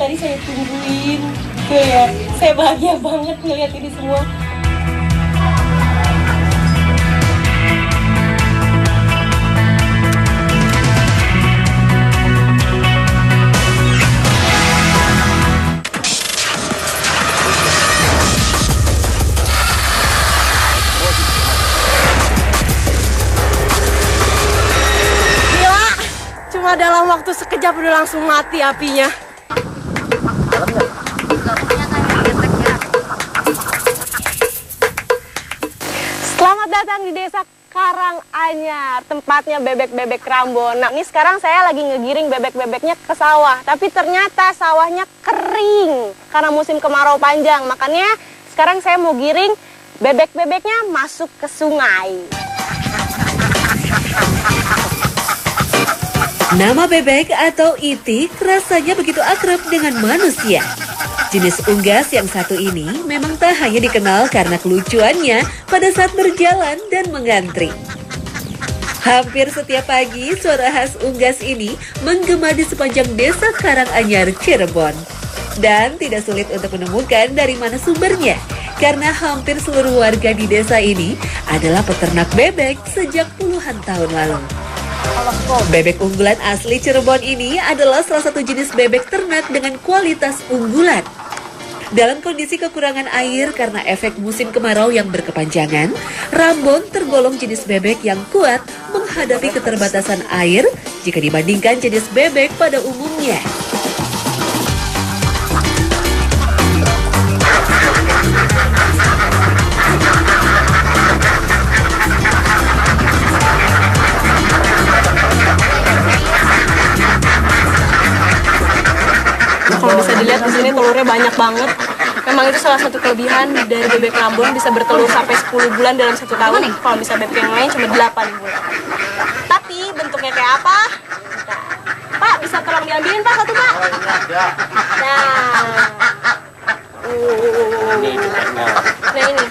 tadi saya tungguin. Kayak saya bahagia banget ngeliat ini semua. Dalam waktu sekejap udah langsung mati apinya. Selamat datang di Desa Karanganyar, tempatnya bebek-bebek Rambon. Nah, ini sekarang saya lagi ngegiring bebek-bebeknya ke sawah, tapi ternyata sawahnya kering karena musim kemarau panjang. Makanya sekarang saya mau giring bebek-bebeknya masuk ke sungai. Nama bebek atau itik rasanya begitu akrab dengan manusia. Jenis unggas yang satu ini memang tak hanya dikenal karena kelucuannya pada saat berjalan dan mengantri. Hampir setiap pagi suara khas unggas ini menggema di sepanjang Desa Karanganyar, Cirebon. Dan tidak sulit untuk menemukan dari mana sumbernya, karena hampir seluruh warga di desa ini adalah peternak bebek sejak puluhan tahun lalu. Bebek unggulan asli Cirebon ini adalah salah satu jenis bebek ternak dengan kualitas unggulan. Dalam kondisi kekurangan air karena efek musim kemarau yang berkepanjangan, Rambon tergolong jenis bebek yang kuat menghadapi keterbatasan air jika dibandingkan jenis bebek pada umumnya. Kalau bisa dilihat di sini telurnya banyak banget. Memang itu salah satu kelebihan dari bebek Rambon, bisa bertelur sampai 10 bulan dalam 1 tahun. Kalau bisa bebek yang lain cuma 8 bulan. Tapi bentuknya kayak apa? Pak, bisa tolong diambilin Pak satu Pak? Nah. Nah ini.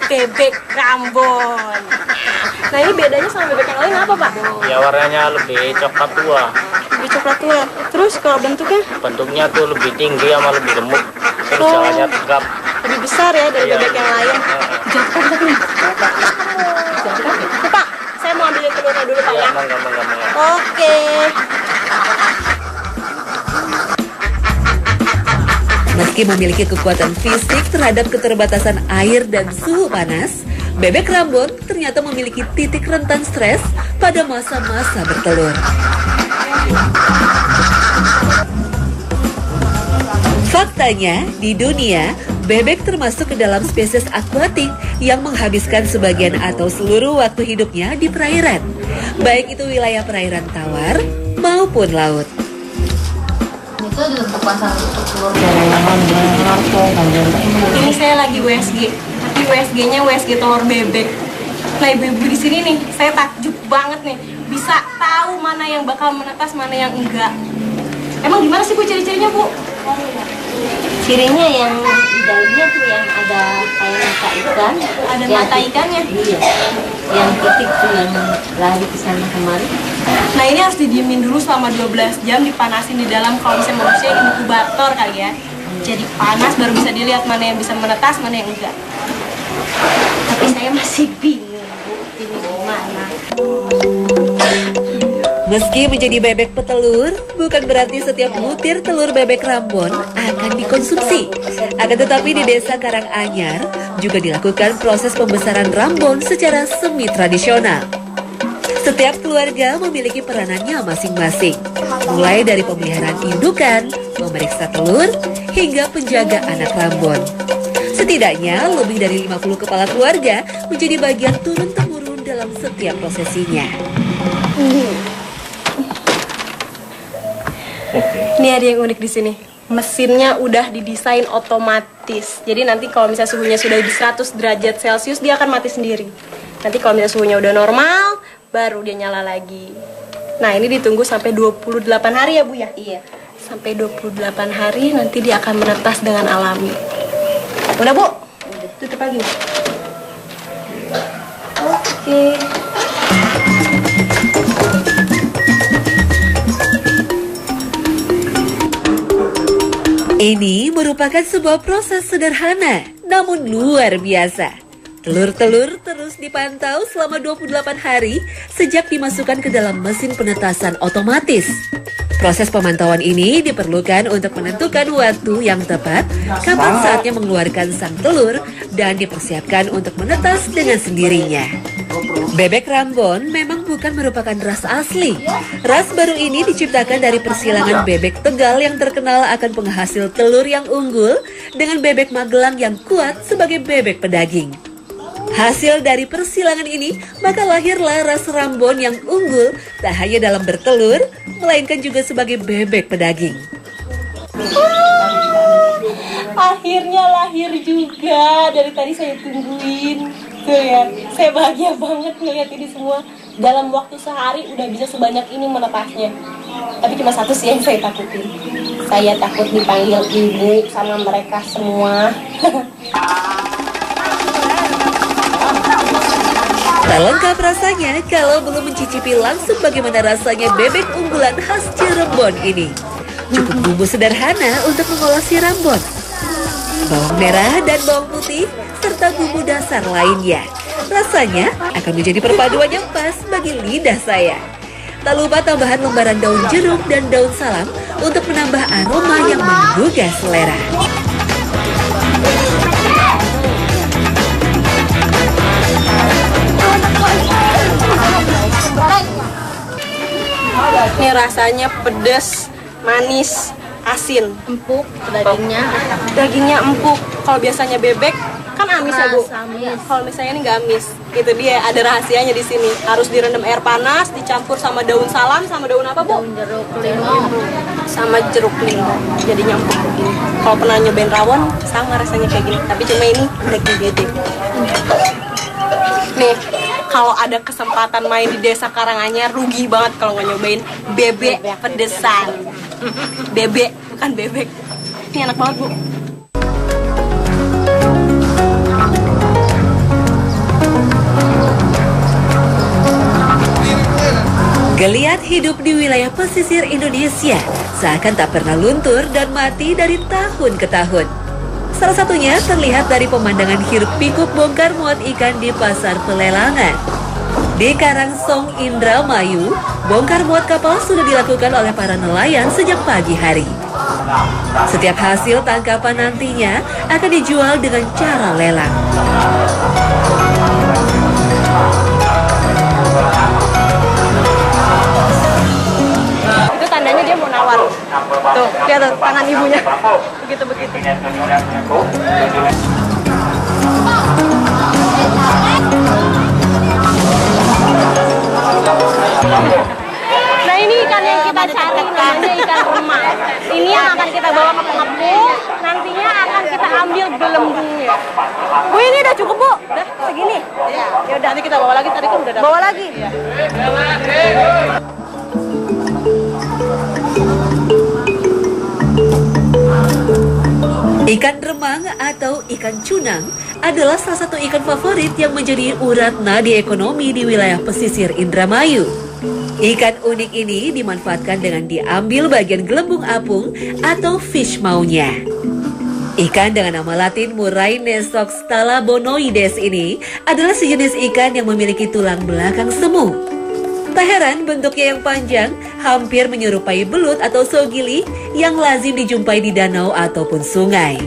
Bebek Rambon. Nah ini bedanya sama bebek yang lain apa Pak? Ya warnanya lebih coklat tua. Lebih coklat tua. Terus kalau bentuknya? Bentuknya tuh lebih tinggi sama lebih gemuk. Terus jalannya tegap. Lebih besar ya dari bebek yang lain. Pak, saya mau ambil telurnya dulu Pak ya. Oke. Meski memiliki kekuatan fisik terhadap keterbatasan air dan suhu panas, bebek Rambon ternyata memiliki titik rentan stres pada masa-masa bertelur. Faktanya, di dunia, bebek termasuk ke dalam spesies akuatik yang menghabiskan sebagian atau seluruh waktu hidupnya di perairan, baik itu wilayah perairan tawar maupun laut. Ini saya lagi WSG, tapi WSG-nya WSG telur bebek. Nah ibu-ibu di sini nih, saya takjub banget nih, bisa tahu mana yang bakal menetas, mana yang enggak. Emang gimana sih Bu ciri-cirinya Bu? Cirinya yang di dalamnya tuh yang ada kayak mata ikan. Ada mata ikannya? Iya. Yang titik tuh yang lari ke sana kemari. Nah ini harus didiemin dulu selama 12 jam, dipanasin di dalam, kalau misalnya manusia di inkubator kali ya. Jadi panas baru bisa dilihat mana yang bisa menetas, mana yang enggak. Tapi saya masih bingung Bu, ini gimana. Meski menjadi bebek petelur, bukan berarti setiap butir telur bebek Rambon akan dikonsumsi. Akan tetapi di Desa Karanganyar juga dilakukan proses pembesaran Rambon secara semi tradisional. Setiap keluarga memiliki peranannya masing-masing, mulai dari pemeliharaan indukan, memeriksa telur, hingga penjaga anak Rambon. Setidaknya lebih dari 50 kepala keluarga menjadi bagian turun-temurun dalam setiap prosesinya. Ini ada yang unik di sini. Mesinnya udah didesain otomatis. Jadi nanti kalau misalnya suhunya sudah di 100 derajat Celcius, dia akan mati sendiri. Nanti kalau misalnya suhunya udah normal, baru dia nyala lagi. Nah, ini ditunggu sampai 28 hari ya, Bu ya? Iya. Sampai 28 hari nanti dia akan menetas dengan alami. Udah, Bu? Udah. Tutup lagi. Oke. Ini merupakan sebuah proses sederhana, namun luar biasa. Telur-telur terus dipantau selama 28 hari sejak dimasukkan ke dalam mesin penetasan otomatis. Proses pemantauan ini diperlukan untuk menentukan waktu yang tepat kapan saatnya mengeluarkan sang telur dan dipersiapkan untuk menetas dengan sendirinya. Bebek Rambon memang bukan merupakan ras asli. Ras baru ini diciptakan dari persilangan bebek Tegal yang terkenal akan penghasil telur yang unggul dengan bebek Magelang yang kuat sebagai bebek pedaging. Hasil dari persilangan ini, maka lahirlah ras Rambon yang unggul tak hanya dalam bertelur, melainkan juga sebagai bebek pedaging. Akhirnya lahir juga. Dari tadi saya tungguin. Tuh ya, saya bahagia banget ngeliat ini semua. Dalam waktu sehari udah bisa sebanyak ini menetasnya. Tapi cuma satu sih yang saya takutin. Saya takut dipanggil ibu sama mereka semua. Tak lengkap rasanya kalau belum mencicipi langsung bagaimana rasanya bebek unggulan khas Cirebon ini. Cukup bumbu sederhana untuk mengolah si Rambon. Bawang merah dan bawang putih, serta bumbu dasar lainnya. Rasanya akan menjadi perpaduan yang pas bagi lidah saya. Tak lupa tambahan lembaran daun jeruk dan daun salam untuk menambah aroma yang menggugah selera. Ini rasanya pedas, manis, asin. Empuk dagingnya. Dagingnya empuk. Kalau biasanya bebek kan amis ya Bu. Amis. Kalau misalnya ini nggak amis. Itu dia ada rahasianya di sini. Harus direndam air panas, dicampur sama daun salam, sama daun apa Bu? Daun jeruk limau. Sama jeruk limau. Jadinya empuk begini. Kalau pernah nyobain rawon sama rasanya kayak gini. Tapi cuma ini daging gede. Nih, kalau ada kesempatan main di Desa Karanganyar, rugi banget kalau nggak nyobain bebek pedesan. Bebek, bukan bebek. Ini enak banget Bu. Geliat hidup di wilayah pesisir Indonesia seakan tak pernah luntur dan mati dari tahun ke tahun. Salah satunya terlihat dari pemandangan hiruk pikuk bongkar muat ikan di pasar pelelangan. Di Karangsong Indramayu, bongkar muat kapal sudah dilakukan oleh para nelayan sejak pagi hari. Setiap hasil tangkapan nantinya akan dijual dengan cara lelang. Itu tandanya dia mau nawar. Tuh, lihat tuh tangan ibunya. Begitu-begitu. Nah ini ikan yang kita cari namanya ikan remang. Ini yang akan kita bawa ke pengepul. Nantinya akan kita ambil gelembungnya. Bu ini udah cukup Bu? Udah segini? Ya udah nanti kita bawa lagi. Tadi kan udah dapat. Bawa lagi? Iya. Ikan remang atau ikan cunang adalah salah satu ikan favorit yang menjadi urat nadi ekonomi di wilayah pesisir Indramayu. Ikan unik ini dimanfaatkan dengan diambil bagian gelembung apung atau fish maunya. Ikan dengan nama latin Murainosox talabonoides ini adalah sejenis ikan yang memiliki tulang belakang semu. Tak heran bentuknya yang panjang hampir menyerupai belut atau sogili yang lazim dijumpai di danau ataupun sungai.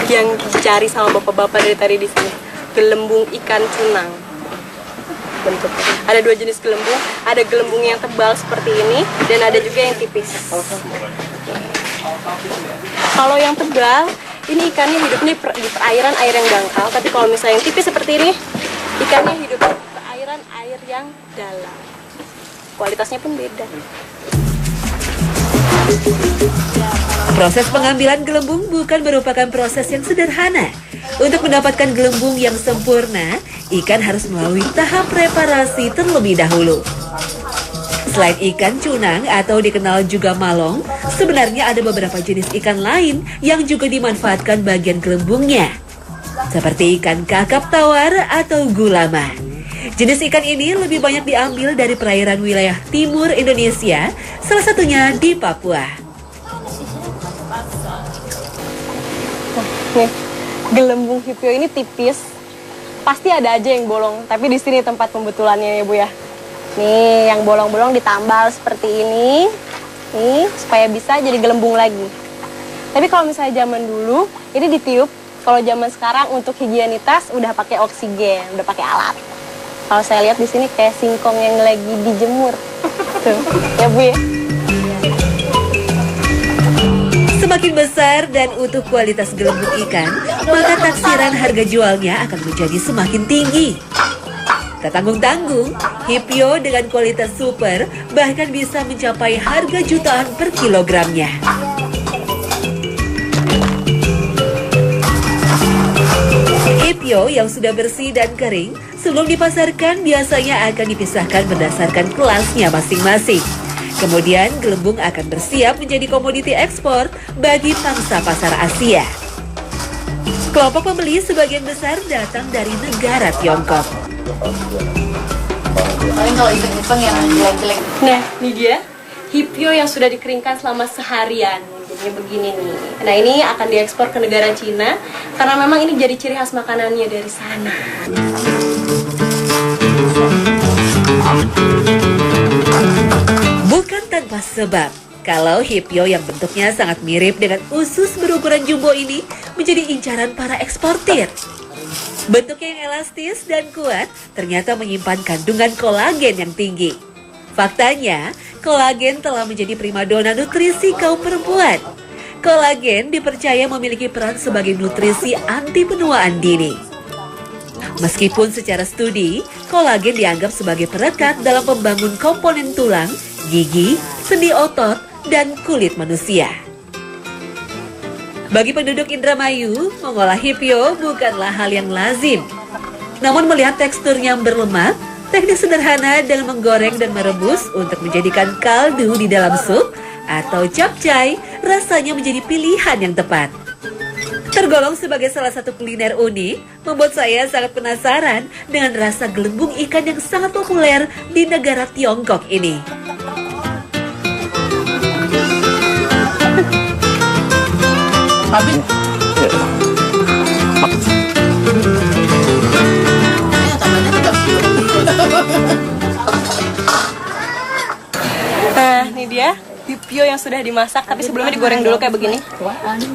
Yang dicari sama bapak-bapak dari tadi di sini, gelembung ikan cunang. Bentuknya ada dua jenis gelembung, ada gelembung yang tebal seperti ini dan ada juga yang tipis. Kalau yang tebal, ini ikannya hidupnya di perairan air yang dangkal, tapi kalau misalnya yang tipis seperti ini, ikannya hidup di perairan air yang dalam. Kualitasnya pun beda. Proses pengambilan gelembung bukan merupakan proses yang sederhana. Untuk mendapatkan gelembung yang sempurna, ikan harus melalui tahap preparasi terlebih dahulu. Selain ikan cunang atau dikenal juga malong, sebenarnya ada beberapa jenis ikan lain yang juga dimanfaatkan bagian gelembungnya. seperti ikan kakap tawar atau gulama. Jenis ikan ini lebih banyak diambil dari perairan wilayah timur Indonesia, salah satunya di Papua. Nih, gelembung hipio ini tipis, pasti ada aja yang bolong. Tapi di sini tempat pembetulannya ya Bu ya. Nih, yang bolong-bolong ditambal seperti ini, nih supaya bisa jadi gelembung lagi. Tapi kalau misalnya zaman dulu, ini ditiup. Kalau zaman sekarang untuk higienitas udah pakai oksigen, udah pakai alat. Kalau saya lihat di sini kayak singkong yang lagi dijemur, tuh, ya Bu ya. Semakin besar dan utuh kualitas gelembung ikan, maka taksiran harga jualnya akan menjadi semakin tinggi. Tak tanggung-tanggung, hipio dengan kualitas super bahkan bisa mencapai harga jutaan per kilogramnya. Hipio yang sudah bersih dan kering sebelum dipasarkan biasanya akan dipisahkan berdasarkan kelasnya masing-masing. Kemudian gelembung akan bersiap menjadi komoditi ekspor bagi pangsa pasar Asia. Kelompok pembeli sebagian besar datang dari negara Tiongkok. Paling kalau ikan-ikan yang jelek-jelek. Nah, ini dia hipio yang sudah dikeringkan selama seharian. Jadinya begini nih. Nah, ini akan diekspor ke negara Cina karena memang ini jadi ciri khas makanannya dari sana. Bukan tanpa sebab, kalau hipio yang bentuknya sangat mirip dengan usus berukuran jumbo ini menjadi incaran para eksportir. Bentuknya yang elastis dan kuat ternyata menyimpan kandungan kolagen yang tinggi. Faktanya, kolagen telah menjadi primadona nutrisi kaum perempuan. Kolagen dipercaya memiliki peran sebagai nutrisi anti penuaan dini. Meskipun secara studi, kolagen dianggap sebagai perekat dalam pembangun komponen tulang, gigi, sendi otot, dan kulit manusia. Bagi penduduk Indramayu, mengolah hipio bukanlah hal yang lazim. Namun melihat teksturnya yang berlemak, teknik sederhana dengan menggoreng dan merebus untuk menjadikan kaldu di dalam sup atau capcay rasanya menjadi pilihan yang tepat. Tergolong sebagai salah satu kuliner unik, membuat saya sangat penasaran dengan rasa gelembung ikan yang sangat populer di negara Tiongkok ini. Nah, ini dia hipio yang sudah dimasak, tapi sebelumnya digoreng dulu kayak begini.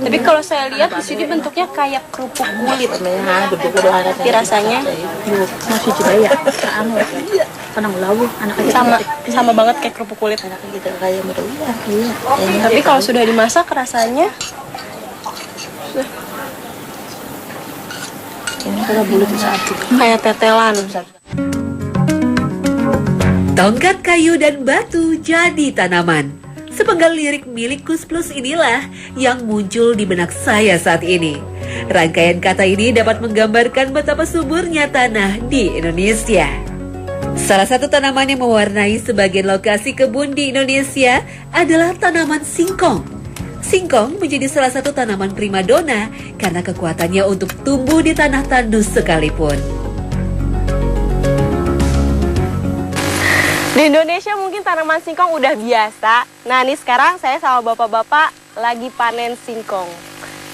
Tapi kalau saya lihat di sini bentuknya kayak kerupuk kulit. Tapi rasanya Masih juga ya. sama banget kayak kerupuk kulit. Gitu kayak meruya. Iya. Tapi kalau sudah dimasak rasanya Ini kalau bulu itu satu. kayak tetelan. Tongkat kayu dan batu jadi tanaman. Sepenggal lirik milik Kus Plus inilah yang muncul di benak saya saat ini. Rangkaian kata ini dapat menggambarkan betapa suburnya tanah di Indonesia. Salah satu tanaman yang mewarnai sebagian lokasi kebun di Indonesia adalah tanaman singkong. Singkong menjadi salah satu tanaman primadona karena kekuatannya untuk tumbuh di tanah tandus sekalipun. Di Indonesia mungkin tanaman singkong udah biasa. Nah, ini sekarang saya sama bapak-bapak lagi panen singkong.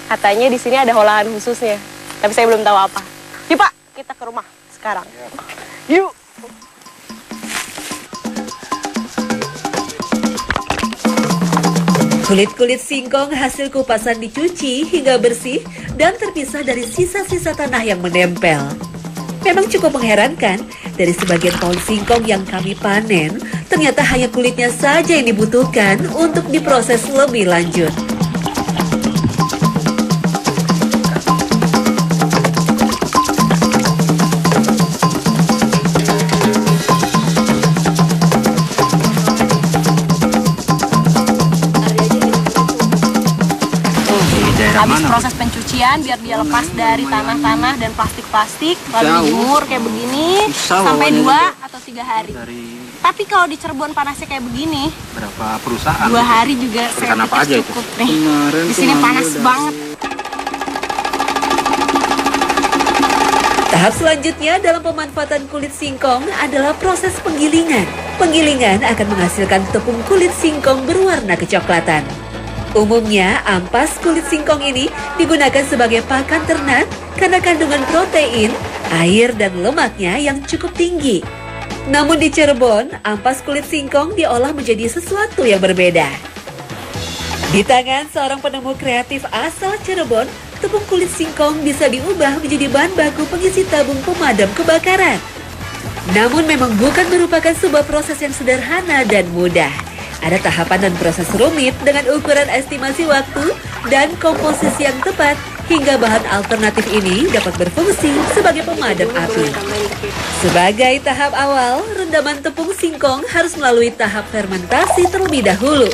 Katanya di sini ada olahan khususnya, tapi saya belum tahu apa. Yuk Pak, kita ke rumah sekarang. Yuk. Kulit-kulit singkong hasil kupasan dicuci hingga bersih dan terpisah dari sisa-sisa tanah yang menempel. Memang cukup mengherankan, dari sebagian pohon singkong yang kami panen, ternyata hanya kulitnya saja yang dibutuhkan untuk diproses lebih lanjut. Habis proses pencucian biar dia lepas dari tanah-tanah dan plastik-plastik, lalu dijemur kayak begini sampai 2 atau 3 hari. Tapi kalau di Cirebon panasnya kayak begini, Berapa perusahaan? 2 hari juga saya Ikan apa aja pikir itu? cukup nih. Di sini panas banget. Tahap selanjutnya dalam pemanfaatan kulit singkong adalah proses penggilingan. Penggilingan akan menghasilkan tepung kulit singkong berwarna kecoklatan. Umumnya, ampas kulit singkong ini digunakan sebagai pakan ternak karena kandungan protein, air, dan lemaknya yang cukup tinggi. Namun di Cirebon, ampas kulit singkong diolah menjadi sesuatu yang berbeda. Di tangan seorang penemu kreatif asal Cirebon, tepung kulit singkong bisa diubah menjadi bahan baku pengisi tabung pemadam kebakaran. Namun memang bukan merupakan sebuah proses yang sederhana dan mudah. Ada tahapan dan proses rumit dengan ukuran estimasi waktu dan komposisi yang tepat hingga bahan alternatif ini dapat berfungsi sebagai pemadam api. Sebagai tahap awal, rendaman tepung singkong harus melalui tahap fermentasi terlebih dahulu.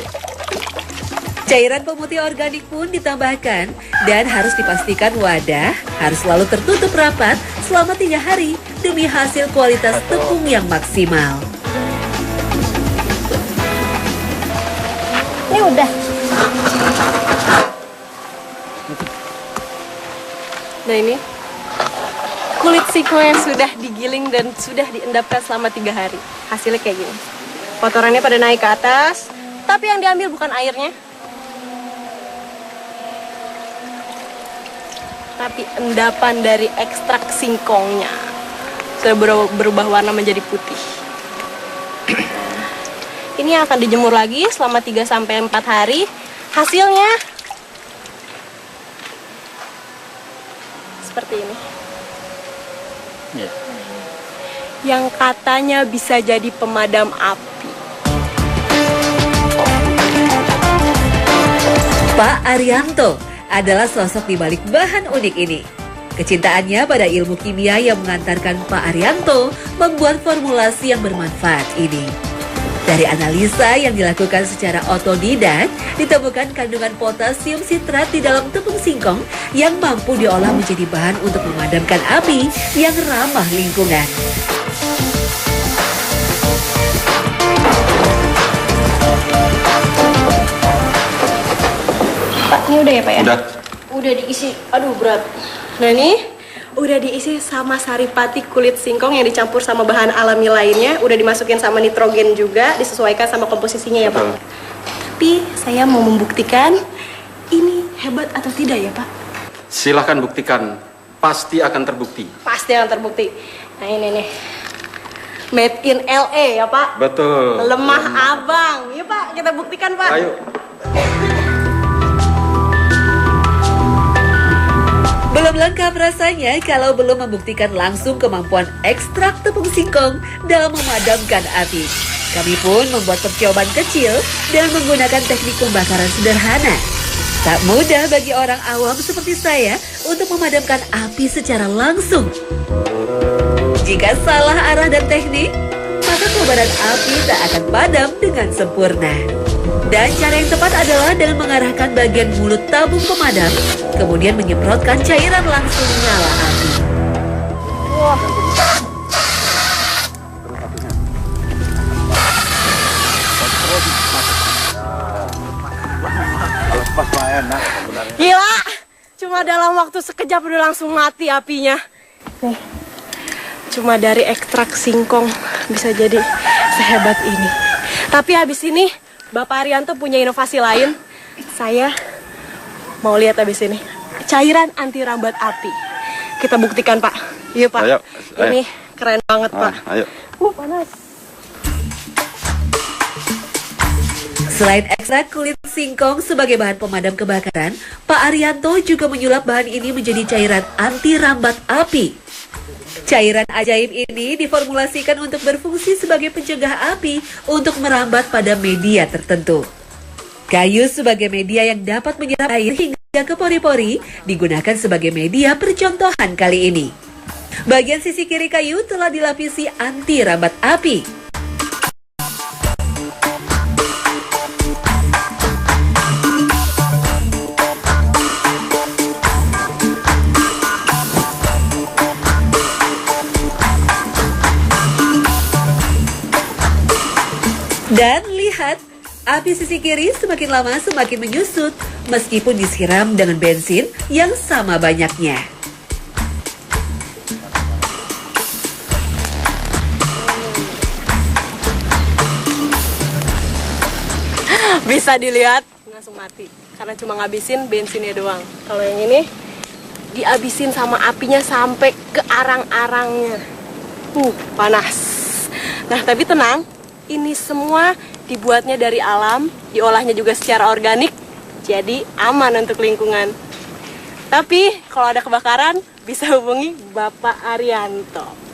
Cairan pemutih organik pun ditambahkan dan harus dipastikan wadah harus selalu tertutup rapat selama 3 hari demi hasil kualitas tepung yang maksimal. Ini udah. Nah ini kulit singkong yang sudah digiling dan sudah diendapkan selama 3 hari. Hasilnya kayak gini. Kotorannya pada naik ke atas, tapi yang diambil bukan airnya, tapi endapan dari ekstrak singkongnya. Sudah berubah warna menjadi putih. Ini akan dijemur lagi selama 3-4 hari. Hasilnya seperti ini. Ya. Yang katanya bisa jadi pemadam api. Pak Arianto adalah sosok di balik bahan unik ini. Kecintaannya pada ilmu kimia yang mengantarkan Pak Arianto membuat formulasi yang bermanfaat ini. Dari analisa yang dilakukan secara otodidak, ditemukan kandungan potasium sitrat di dalam tepung singkong yang mampu diolah menjadi bahan untuk memadamkan api yang ramah lingkungan. Pak, ini udah ya Pak ya? Udah. Udah diisi, aduh berat. Nah ini udah diisi sama saripati kulit singkong yang dicampur sama bahan alami lainnya. Udah dimasukin sama nitrogen juga, disesuaikan sama komposisinya ya Pak. Betul. Tapi saya mau membuktikan ini hebat atau tidak ya Pak? Silahkan buktikan, pasti akan terbukti. Pasti akan terbukti. Nah ini nih, made in LA ya Pak? Betul. Lemah abang. Yuk Pak, kita buktikan Pak. Ayo. Belum lengkap rasanya kalau belum membuktikan langsung kemampuan ekstrak tepung singkong dalam memadamkan api. Kami pun membuat percobaan kecil dan menggunakan teknik pembakaran sederhana. Tak mudah bagi orang awam seperti saya untuk memadamkan api secara langsung. Jika salah arah dan teknik, maka kobaran api tak akan padam dengan sempurna. Dan cara yang tepat adalah dengan mengarahkan bagian mulut tabung pemadam, kemudian menyemprotkan cairan langsung nyala api. Gila, cuma dalam waktu sekejap udah langsung mati apinya. Nih, cuma dari ekstrak singkong bisa jadi sehebat ini. Tapi habis ini Bapak Arianto punya inovasi lain. Saya mau lihat habis ini. Cairan anti rambat api. Kita buktikan Pak. Yuk Pak. Ayo. Ini keren banget Pak. Ayo. Panas. Selain ekstrak kulit singkong sebagai bahan pemadam kebakaran, Pak Arianto juga menyulap bahan ini menjadi cairan anti rambat api. Cairan ajaib ini diformulasikan untuk berfungsi sebagai pencegah api untuk merambat pada media tertentu. Kayu sebagai media yang dapat menyerap air hingga ke pori-pori digunakan sebagai media percontohan kali ini. Bagian sisi kiri kayu telah dilapisi anti rambat api. Dan lihat, api sisi kiri semakin lama semakin menyusut meskipun disiram dengan bensin yang sama banyaknya. Bisa dilihat langsung mati karena cuma ngabisin bensinnya doang. Kalau yang ini dihabisin sama apinya sampai ke arang-arangnya. Panas. Nah, tapi tenang, ini semua dibuatnya dari alam, diolahnya juga secara organik, jadi aman untuk lingkungan. Tapi kalau ada kebakaran bisa hubungi Bapak Arianto.